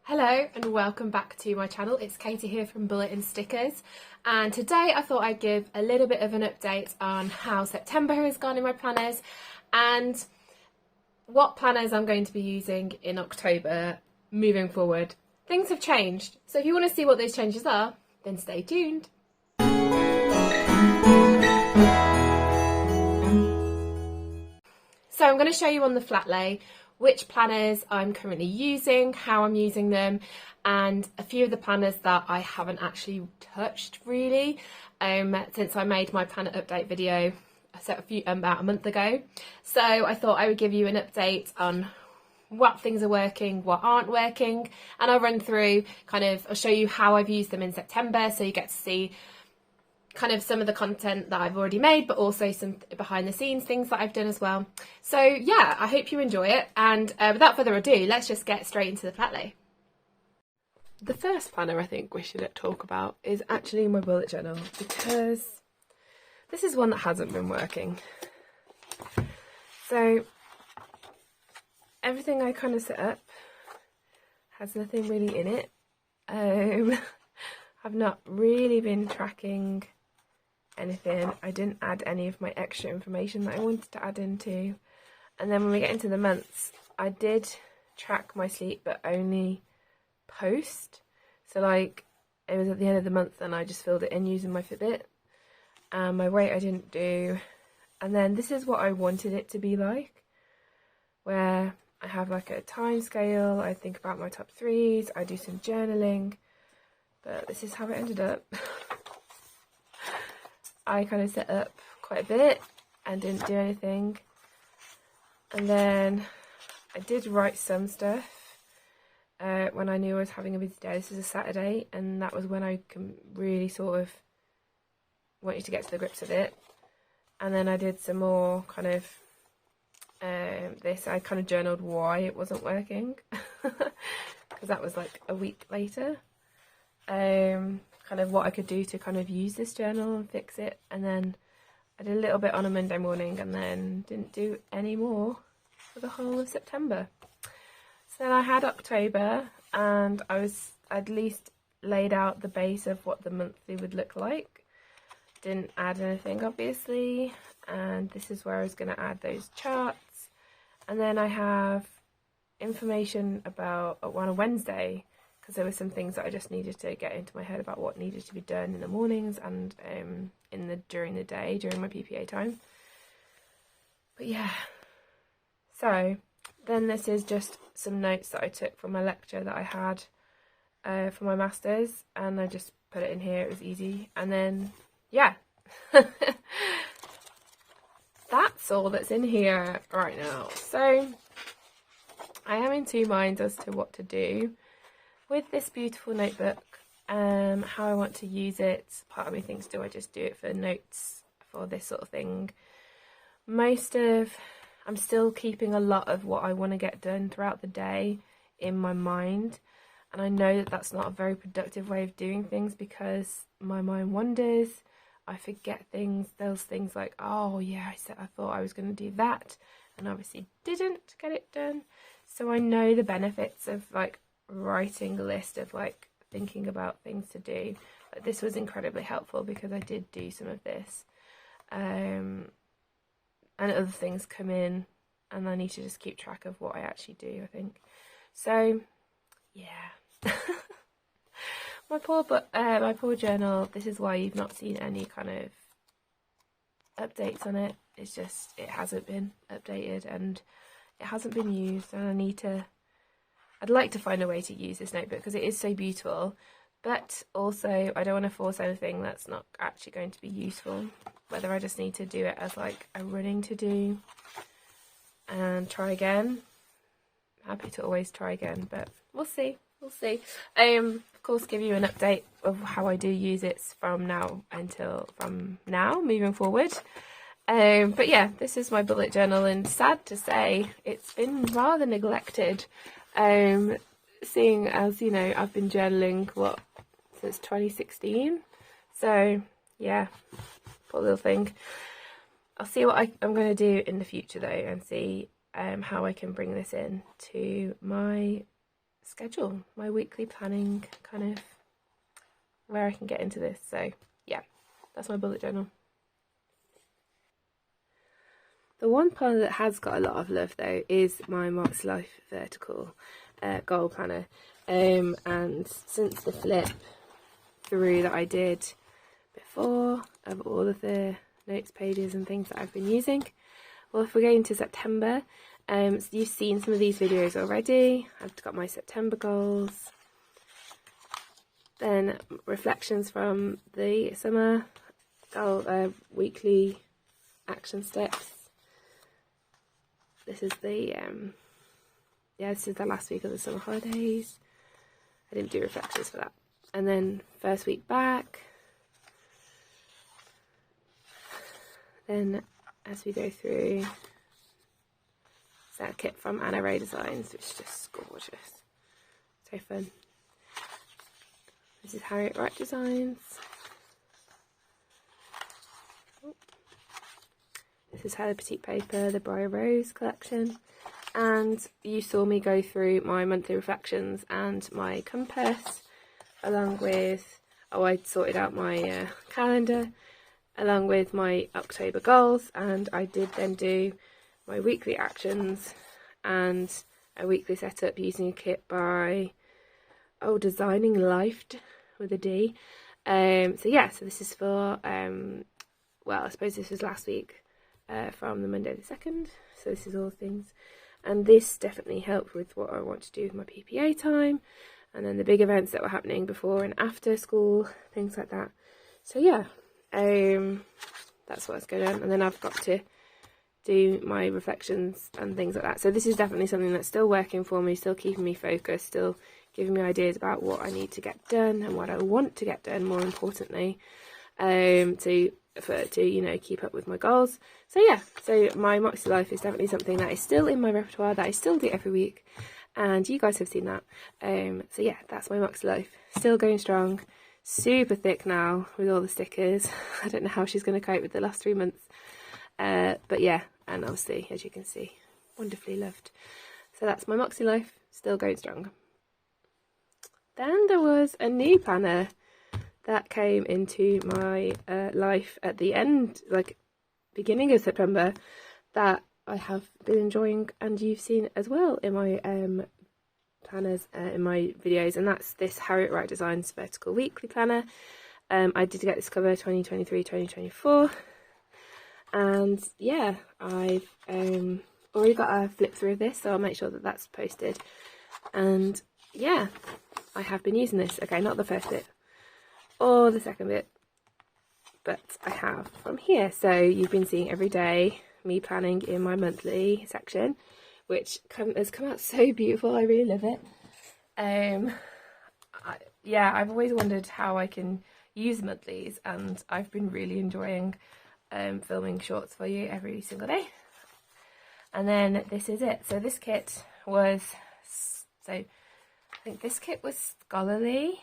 Hello and welcome back to my channel. It's Katie here from Bullet and Stickers, and today I thought I'd give a little bit of an update on how September has gone in my planners and what planners I'm going to be using in October moving forward. Things have changed, so if you want to see what those changes are, then stay tuned. So I'm going to show you on the flat lay which planners I'm currently using, how I'm using them, and a few of the planners that I haven't actually touched really since I made my planner update video about a month ago. So I thought I would give you an update on what things are working, what aren't working, and I'll run through I'll show you how I've used them in September, so you get to see kind of some of the content that I've already made, but also some behind the scenes things that I've done as well. So yeah, I hope you enjoy it, and without further ado, let's just get straight into the flat lay. The first planner I think we should talk about is actually my bullet journal, because this is one that hasn't been working. So everything I kind of set up has nothing really in it. I've not really been tracking anything. I didn't add any of my extra information that I wanted to add into, and then when we get into the months, I did track my sleep but only post, so like it was at the end of the month and I just filled it in using my Fitbit. My weight I didn't do, and then this is what I wanted it to be like, where I have like a time scale, I think about my top threes, I do some journaling, but this is how it ended up. I kind of set up quite a bit and didn't do anything, and then I did write some stuff when I knew I was having a busy day. This is a Saturday, and that was when I can really sort of want you to get to the grips of it. And then I did some more kind of I kind of journaled why it wasn't working, because that was like a week later. Kind of what I could do to kind of use this journal and fix it, and then I did a little bit on a Monday morning and then didn't do any more for the whole of September. So then I had October, and I was at least laid out the base of what the monthly would look like. Didn't add anything obviously, and this is where I was going to add those charts. And then I have information about on a Wednesday, because there were some things that I just needed to get into my head about what needed to be done in the mornings and during the day, during my PPA time. But yeah, so then this is just some notes that I took from my lecture that I had for my masters, and I just put it in here. It was easy, and then yeah. That's all that's in here right now. So I am in two minds as to what to do with this beautiful notebook, how I want to use it. Part of me thinks, do I just do it for notes for this sort of thing? I'm still keeping a lot of what I want to get done throughout the day in my mind, and I know that that's not a very productive way of doing things, because my mind wanders, I forget things. There's things like, oh yeah, I thought I was going to do that, and obviously didn't get it done. So I know the benefits of like writing a list of like thinking about things to do, but this was incredibly helpful because I did do some of this, and other things come in, and I need to just keep track of what I actually do, I think. So yeah. my poor journal, this is why you've not seen any kind of updates on it. It's just, it hasn't been updated and it hasn't been used, and I'd like to find a way to use this notebook because it is so beautiful, but also I don't want to force anything that's not actually going to be useful. Whether I just need to do it as like a running to do and try again. Happy to always try again, but we'll see. Of course, give you an update of how I do use it from now moving forward. But yeah, this is my bullet journal, and sad to say it's been rather neglected, seeing as, you know, I've been journaling since 2016. So yeah, poor little thing. I'll see what I'm going to do in the future though, and see how I can bring this in to my schedule, my weekly planning, kind of where I can get into this. So yeah, that's my bullet journal. The one planner that has got a lot of love though is my Moxy Life vertical goal planner, and since the flip through that I did before of all of the notes pages and things that I've been using, well, if we're going to September, so you've seen some of these videos already. I've got my September goals, then reflections from the summer, weekly action steps. This is the this is the last week of the summer holidays. I didn't do reflections for that. And then first week back. Then as we go through, it's that kit from Anna Ray Designs, which is just gorgeous. So fun. This is Harriet Wright Designs. This is Hello Petite Paper, the Briar Rose collection. And you saw me go through my monthly reflections and my compass, along with, I'd sorted out my calendar, along with my October goals, and I did then do my weekly actions and a weekly setup using a kit by Designing Life with a D. So yeah, so this is for, well, I suppose this was last week, from the Monday the 2nd, so this is all things, and this definitely helped with what I want to do with my PPA time, and then the big events that were happening before and after school, things like that. So yeah, that's what's going on. And then I've got to do my reflections and things like that. So this is definitely something that's still working for me, still keeping me focused, still giving me ideas about what I need to get done and what I want to get done, more importantly, to you know, keep up with my goals. So yeah, so my Moxy Life is definitely something that is still in my repertoire, that I still do every week, and you guys have seen that. So yeah, that's my Moxy Life, still going strong, super thick now with all the stickers. I don't know how she's going to cope with the last 3 months, but yeah, and obviously, as you can see, wonderfully loved. So that's my Moxy Life, still going strong. Then there was a new planner that came into my life at the end, like beginning of September, that I have been enjoying, and you've seen as well in my planners, in my videos, and that's this Harriet Wright Designs Vertical Weekly Planner. I did get this cover 2023-2024, and yeah, I've already got a flip through of this, so I'll make sure that that's posted. And yeah, I have been using this. Okay, not the first bit or the second bit, but I have from here. So you've been seeing every day me planning in my monthly section, which has come out so beautiful. I really love it. Yeah, I've always wondered how I can use monthlies, and I've been really enjoying filming shorts for you every single day. And then this is it. So this kit was, I think this kit was Scholarly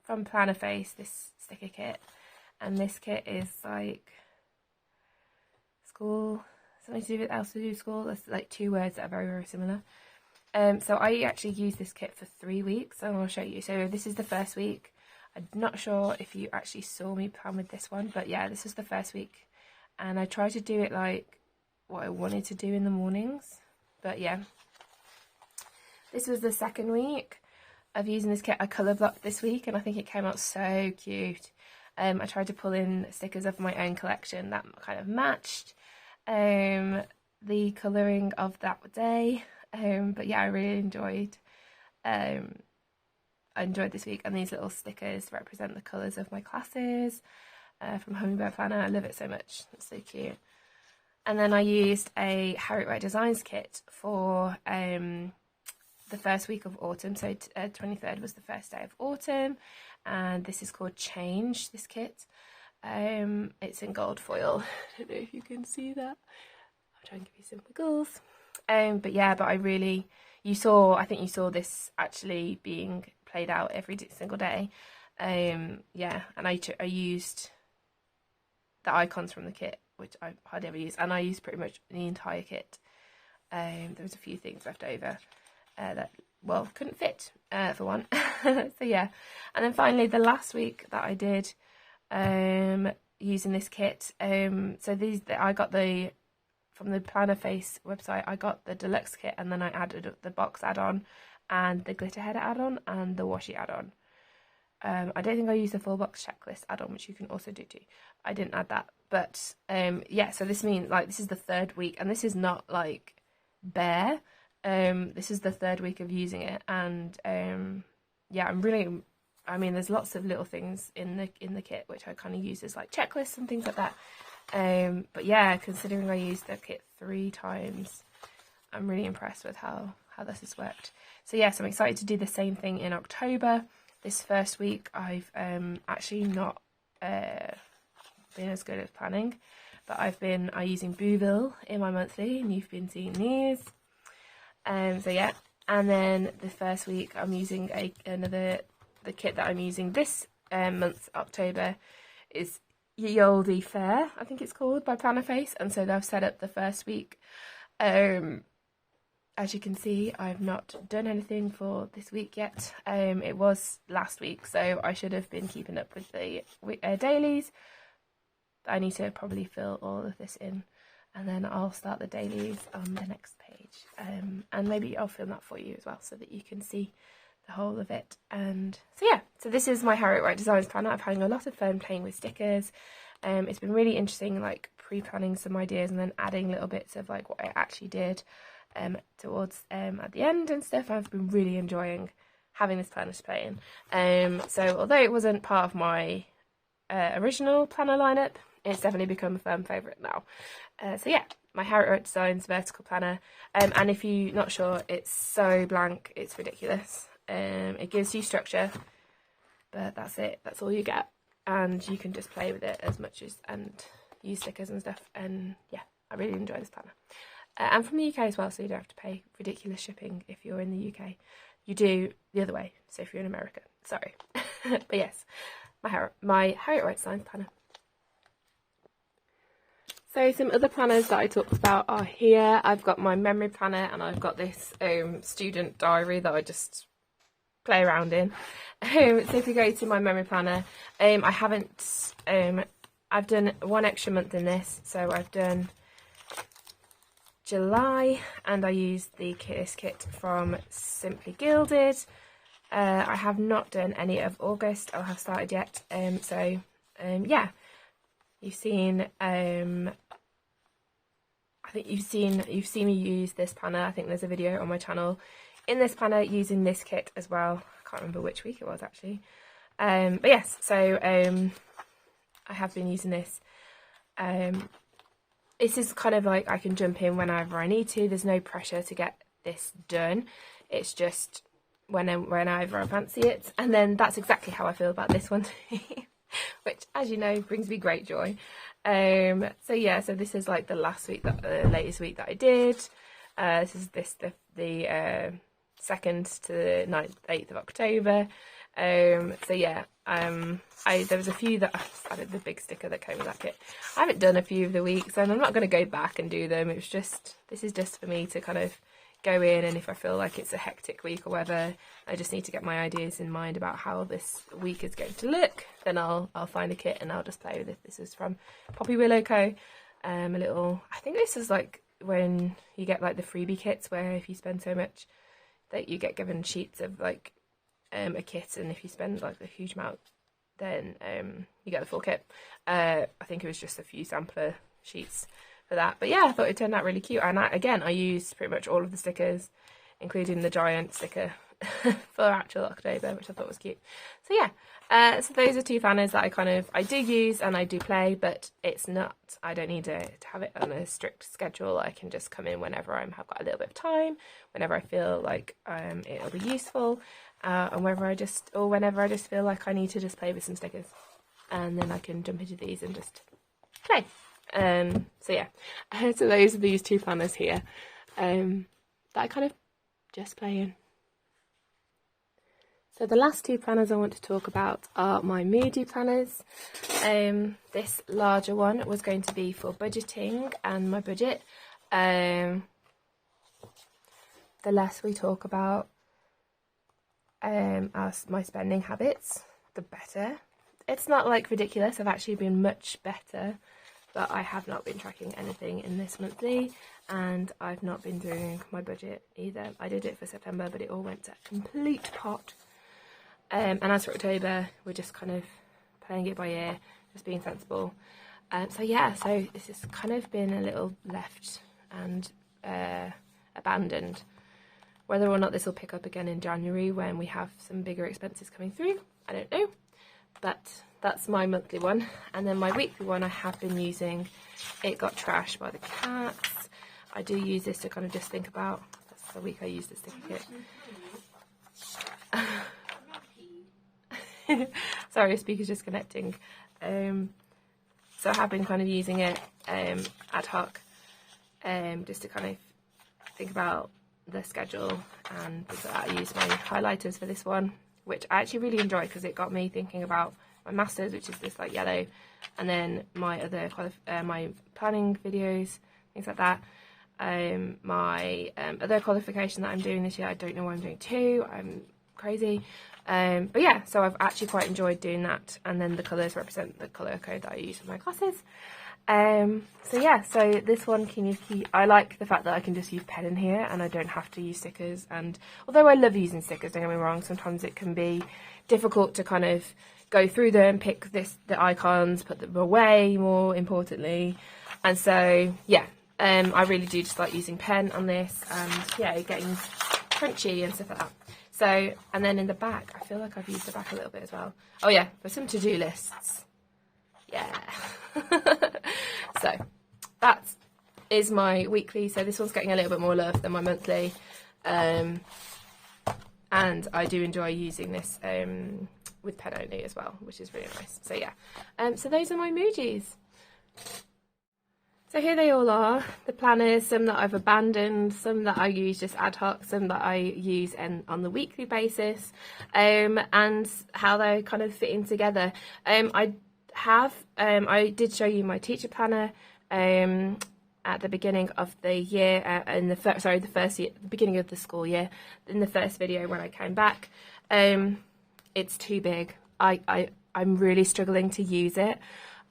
from Planner Face, this sticker kit, and this kit is like school, something to do with else to do school. There's like 2 words that are very, very similar. So I actually used this kit for 3 weeks, and I'll show you. So this is the first week. I'm not sure if you actually saw me plan with this one, but yeah, this is the first week, and I tried to do it like what I wanted to do in the mornings. But yeah, this was the second week of using this kit. I colour blocked this week, and I think it came out so cute. I tried to pull in stickers of my own collection that kind of matched the colouring of that day. But yeah, I really enjoyed this week, and these little stickers represent the colours of my classes from Hummingbird Planner. I love it so much, it's so cute. And then I used a Harriet Wright Designs kit for the first week of autumn, so 23rd was the first day of autumn, and this is called Change, this kit. It's in gold foil. I don't know if you can see that. I'll try and give you some wiggles. But yeah, but I think you saw this actually being played out every single day. Yeah, and I used the icons from the kit, which I hardly ever use, and I used pretty much the entire kit. There was a few things left over that well, couldn't fit for one. So yeah, and then finally the last week that I did using this kit, so I got from the Planner Face website, I got the deluxe kit, and then I added the box add-on and the glitter header add-on and the washi add-on. I don't think I used the full box checklist add-on, which you can also do too. I didn't add that, but yeah, so this means like this is the 3rd week, and this is not like bare. This is the 3rd week of using it, and yeah, I mean, there's lots of little things in the kit which I kind of use as like checklists and things like that. But yeah, considering I used the kit 3 times, I'm really impressed with how this has worked. So yes, I'm excited to do the same thing in October. This first week I've actually not been as good at planning, but I'm using Bouville in my monthly, and you've been seeing these. So yeah, and then the first week I'm using the kit that I'm using this month, October, is Ye Olde Fair, I think it's called, by Planner Face, and so I've set up the first week. As you can see, I've not done anything for this week yet. It was last week, so I should have been keeping up with the dailies. I need to probably fill all of this in, and then I'll start the dailies on the next page. And maybe I'll film that for you as well, so that you can see the whole of it. And so yeah, so this is my Harriet Wright Designs planner. I've had a lot of fun playing with stickers. It's been really interesting, like pre-planning some ideas and then adding little bits of like what I actually did towards at the end and stuff. I've been really enjoying having this planner to play in. So although it wasn't part of my original planner lineup, it's definitely become a firm favourite now. So yeah, my Harriet Wright Designs vertical planner. And if you're not sure, it's so blank, it's ridiculous. It gives you structure, but that's it. That's all you get, and you can just play with it as much as and use stickers and stuff. And yeah, I really enjoy this planner. I'm from the UK as well, so you don't have to pay ridiculous shipping if you're in the UK. You do the other way, so if you're in America. Sorry. But yes, my Harriet Wright Designs planner. So some other planners that I talked about are here. I've got my memory planner, and I've got this student diary that I just play around in. So if you go to my memory planner, I've done 1 extra month in this, so I've done July, and I used this kit from Simply Gilded. I have not done any of August. I'll have started yet. Yeah, you've seen. I think you've seen me use this planner. I think there's a video on my channel in this planner using this kit as well. I can't remember which week it was actually. But yes, so I have been using this. This is kind of like I can jump in whenever I need to. There's no pressure to get this done. It's just whenever I fancy it. And then that's exactly how I feel about this one too, which, as you know, brings me great joy. So yeah, so this is like the latest week that I did. This is the 2nd to the 8th of October. So yeah, there was a few that I added the big sticker that came with that kit. I haven't done a few of the weeks, and I'm not going to go back and do them. This is just for me to kind of go in, and if I feel like it's a hectic week or whether I just need to get my ideas in mind about how this week is going to look, then I'll find a kit and I'll just play with it. This is from Poppy Willow Co. I think this is like when you get like the freebie kits, where if you spend so much that you get given sheets of like a kit, and if you spend like a huge amount, then you get the full kit. I think it was just a few sampler sheets for that, but yeah, I thought it turned out really cute. And I used pretty much all of the stickers, including the giant sticker for actual October, which I thought was cute. So yeah, so those are 2 planners that I do use and I do play, but it's not, I don't need to have it on a strict schedule. I can just come in whenever I've got a little bit of time, whenever I feel like it'll be useful, and whenever I just feel like I need to just play with some stickers, and then I can jump into these and just play. So yeah, so those are these 2 planners here that I kind of just play in. So the last 2 planners I want to talk about are my Moody planners. This larger one was going to be for budgeting and my budget. The less we talk about as my spending habits, the better. It's not like ridiculous, I've actually been much better, but I have not been tracking anything in this monthly, and I've not been doing my budget either. I did it for September, but it all went to complete pot. And as for October, we're just kind of playing it by ear, just being sensible. So yeah, so this has kind of been a little left and abandoned. Whether or not this will pick up again in January when we have some bigger expenses coming through, I don't know. But that's my monthly one. And then my weekly one I have been using, It Got Trashed by the Cats. I do use this to kind of just think about, that's the week I used the sticker kit. Sorry, speaker's just connecting. So I have been kind of using it ad hoc, just to kind of think about the schedule, and I used my highlighters for this one, which I actually really enjoyed because it got me thinking about my masters, which is this like yellow, and then my other my planning videos, things like that. My other qualification that I'm doing this year, I don't know why I'm doing two, I'm crazy. But yeah, so I've actually quite enjoyed doing that, and then the colours represent the colour code that I use for my classes. So yeah, so this one I like the fact that I can just use pen in here and I don't have to use stickers, and although I love using stickers, don't get me wrong, sometimes it can be difficult to kind of go through them, pick the icons, put them away more importantly, and so yeah, I really do just like using pen on this, and yeah, getting crunchy and stuff like that. So, and then in the back, I feel like I've used the back a little bit as well. Oh yeah, for some to-do lists. Yeah. So, that is my weekly. So this one's getting a little bit more love than my monthly. And I do enjoy using this with pen only as well, which is really nice. So yeah. So those are my Moodies. So here they all are, the planners, some that I've abandoned, some that I use just ad hoc, some that I use on the weekly basis, and how they're kind of fitting together. I did show you my teacher planner at the beginning of the year, the beginning of the school year, in the first video when I came back. It's too big. I'm really struggling to use it.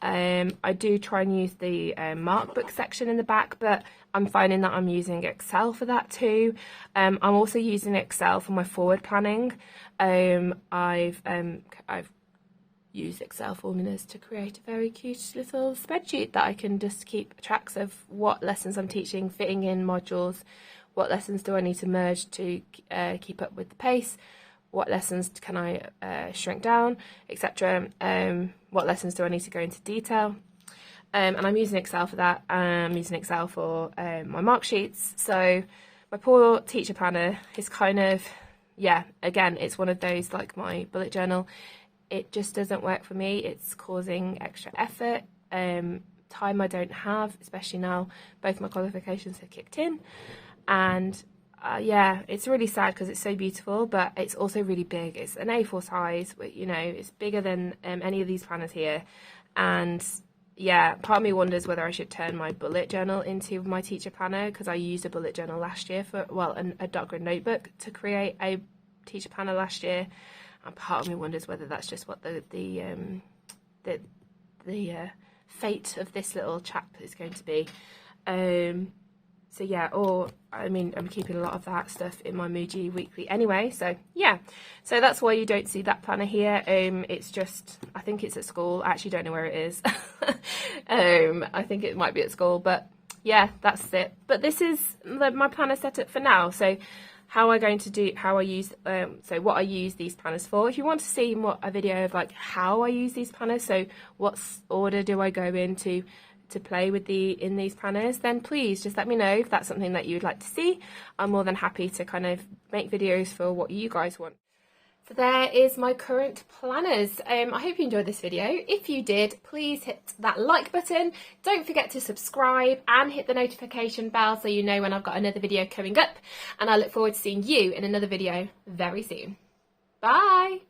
I do try and use the mark book section in the back, but I'm finding that I'm using Excel for that too. I'm also using Excel for my forward planning. I've used Excel formulas to create a very cute little spreadsheet that I can just keep tracks of what lessons I'm teaching, fitting in modules, what lessons do I need to merge to keep up with the pace, what lessons can I shrink down, etc. What lessons do I need to go into detail, and I'm using Excel for that. I'm using Excel for my mark sheets. So my poor teacher planner is kind of, yeah, again, it's one of those like my bullet journal. It just doesn't work for me. It's causing extra effort, time I don't have, especially now both my qualifications have kicked in, and yeah, it's really sad because it's so beautiful, but it's also really big. It's an A4 size, you know, it's bigger than any of these planners here. And yeah, part of me wonders whether I should turn my bullet journal into my teacher planner, because I used a bullet journal last year for, well, a dot grid notebook to create a teacher planner last year. And part of me wonders whether that's just what the fate of this little chap is going to be. So yeah, or I mean, I'm keeping a lot of that stuff in my Moody weekly anyway. So yeah, so that's why you don't see that planner here. It's just, I think it's at school. I actually don't know where it is. I think it might be at school, but yeah, that's it. But this is my planner setup for now. So how I'm going to do, how I use, so what I use these planners for. If you want to see a video of like how I use these planners, so what order do I go into to play with in these planners, then please just let me know if that's something that you would like to see. I'm more than happy to kind of make videos for what you guys want. So there is my current planners. I hope you enjoyed this video. If you did, please hit that like button. Don't forget to subscribe and hit the notification bell so you know when I've got another video coming up. And I look forward to seeing you in another video very soon. Bye!